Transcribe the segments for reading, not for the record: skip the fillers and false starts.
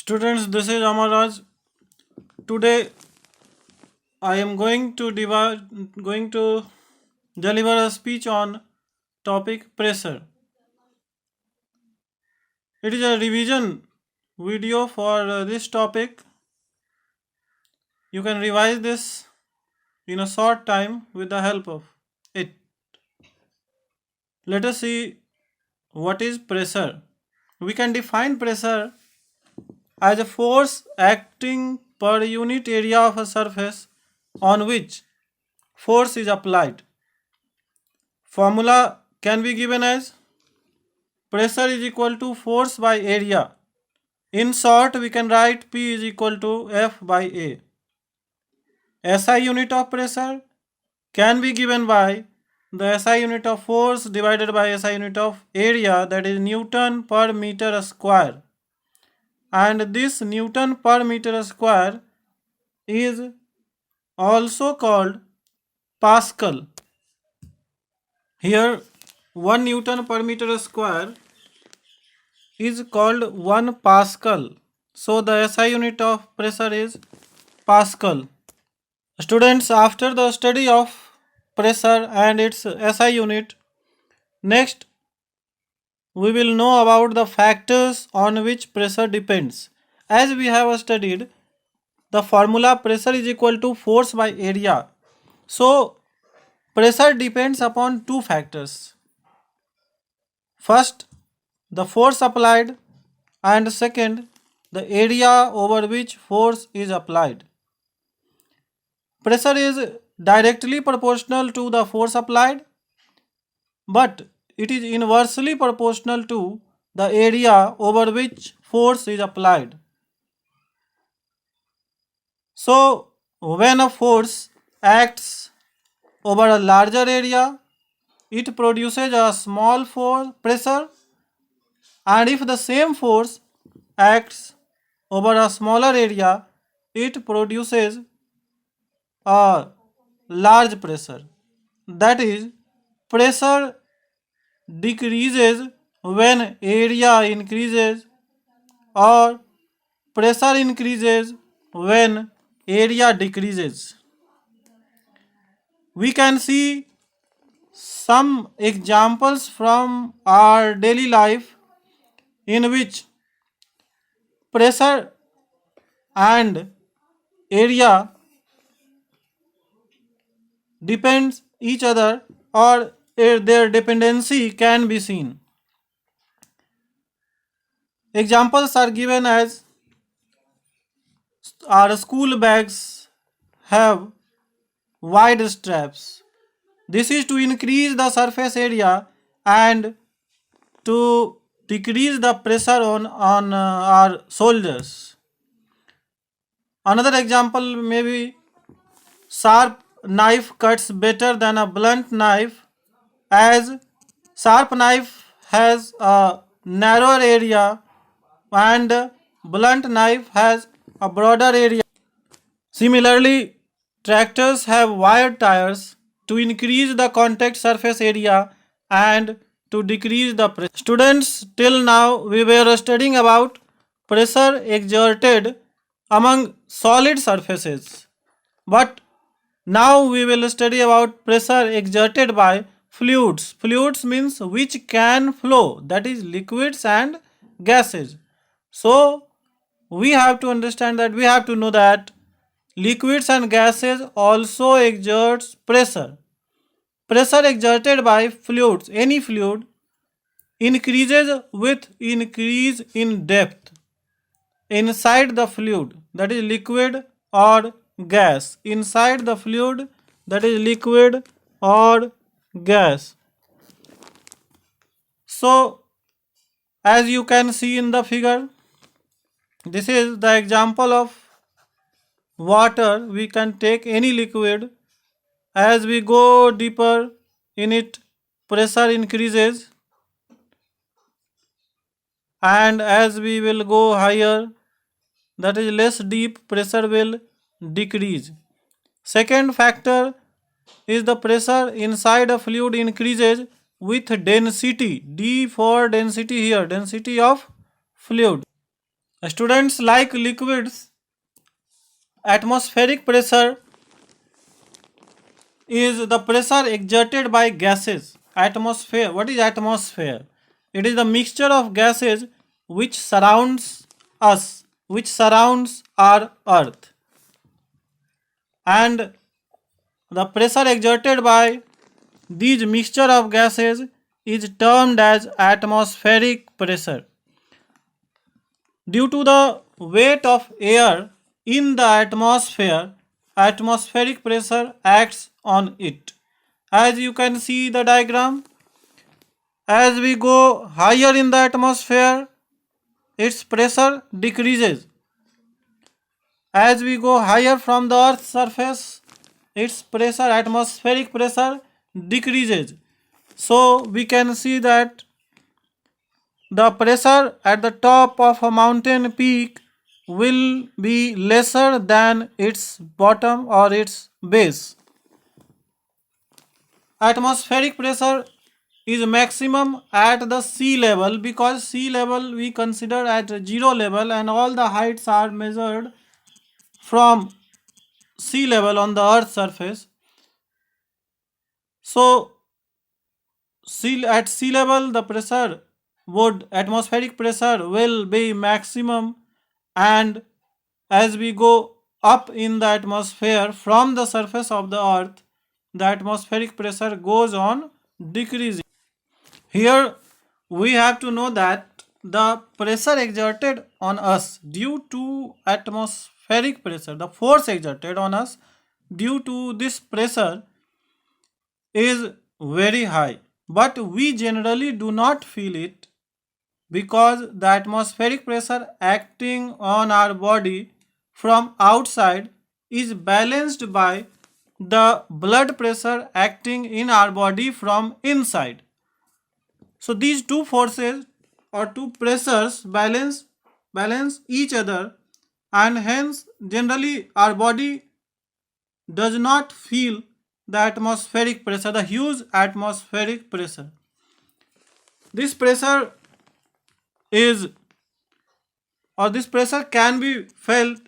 Students, this is Amaraj. Today I am going to deliver a speech on topic pressure. It is a revision video for this topic. You can revise this in a short time with the help of it. Let us see what is pressure. We can define pressure as a force acting per unit area of a surface on which force is applied. Formula can be given as pressure is equal to force by area. In short, we can write P is equal to F by A. SI unit of pressure can be given by the SI unit of force divided by SI unit of area, that is Newton per meter square. And this Newton per meter square is also called Pascal. Here 1 Newton per meter square is called 1 Pascal. So the SI unit of pressure is Pascal. Students, after the study of pressure and its SI unit, next we will know about the factors on which pressure depends. As we have studied, the formula pressure is equal to force by area. So pressure depends upon two factors. First, the force applied, and second, the area over which force is applied. Pressure is directly proportional to the force applied, but it is inversely proportional to the area over which force is applied. So, when a force acts over a larger area, it produces a small force pressure, and if the same force acts over a smaller area, it produces a large pressure. That is, pressure decreases when area increases, or pressure increases when area decreases. We can see some examples from our daily life in which pressure and area depends each other, or their dependency can be seen. Examples are given as our school bags have wide straps. This is to increase the surface area and to decrease the pressure on our shoulders. Another example may be sharp knife cuts better than a blunt knife, as sharp knife has a narrower area and blunt knife has a broader area. Similarly, tractors have wide tires to increase the contact surface area and to decrease the pressure. Students, till now we were studying about pressure exerted among solid surfaces, but now we will study about pressure exerted by fluids. Fluids means which can flow, that is liquids and gases. So we have to understand that, we have to know that liquids and gases also exerts pressure. Pressure exerted by fluids, any fluid, increases with increase in depth inside the fluid, that is liquid or gas, inside the fluid, that is liquid or gas. So as you can see in the figure, this is the example of water. We can take any liquid. As we go deeper in it, pressure increases, and as we will go higher, that is less deep, pressure will decrease. Second factor is the pressure inside a fluid increases with density. D for density here, density of fluid. Students, like liquids, atmospheric pressure is the pressure exerted by gases. Atmosphere. What is atmosphere? It is the mixture of gases which surrounds us, which surrounds our earth. And the pressure exerted by these mixture of gases is termed as atmospheric pressure. Due to the weight of air in the atmosphere, atmospheric pressure acts on it. As you can see the diagram, as we go higher in the atmosphere, its pressure decreases. As we go higher from the earth's surface, its pressure, atmospheric pressure, decreases. So we can see that the pressure at the top of a mountain peak will be lesser than its bottom or its base. Atmospheric pressure is maximum at the sea level, because sea level we consider at zero level and all the heights are measured from sea level on the earth's surface. So at sea level the pressure atmospheric pressure will be maximum, and as we go up in the atmosphere from the surface of the earth, the atmospheric pressure goes on decreasing. Here we have to know that the pressure exerted on us due to atmospheric pressure, the force exerted on us due to this pressure is very high, but we generally do not feel it, because the atmospheric pressure acting on our body from outside is balanced by the blood pressure acting in our body from inside. So these two forces or two pressures balance each other, and hence generally our body does not feel the atmospheric pressure, the huge atmospheric pressure. This pressure is, or this pressure can be felt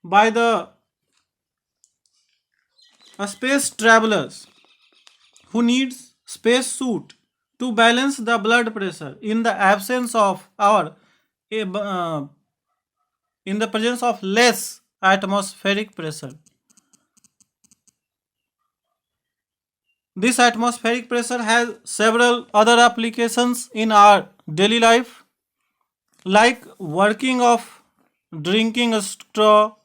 by the space travelers who needs space suit to balance the blood pressure in the absence of in the presence of less atmospheric pressure. This atmospheric pressure has several other applications in our daily life, like working of drinking a straw,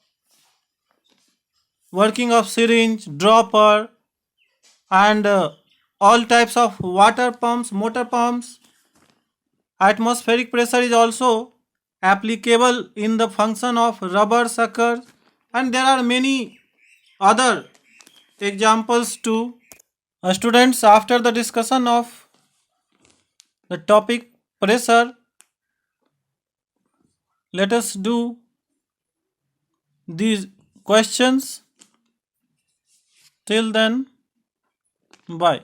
working of syringe, dropper, and all types of water pumps, motor pumps. Atmospheric pressure is also applicable in the function of rubber suckers, and there are many other examples too. Students, after the discussion of the topic pressure, let us do these questions. Till then, bye.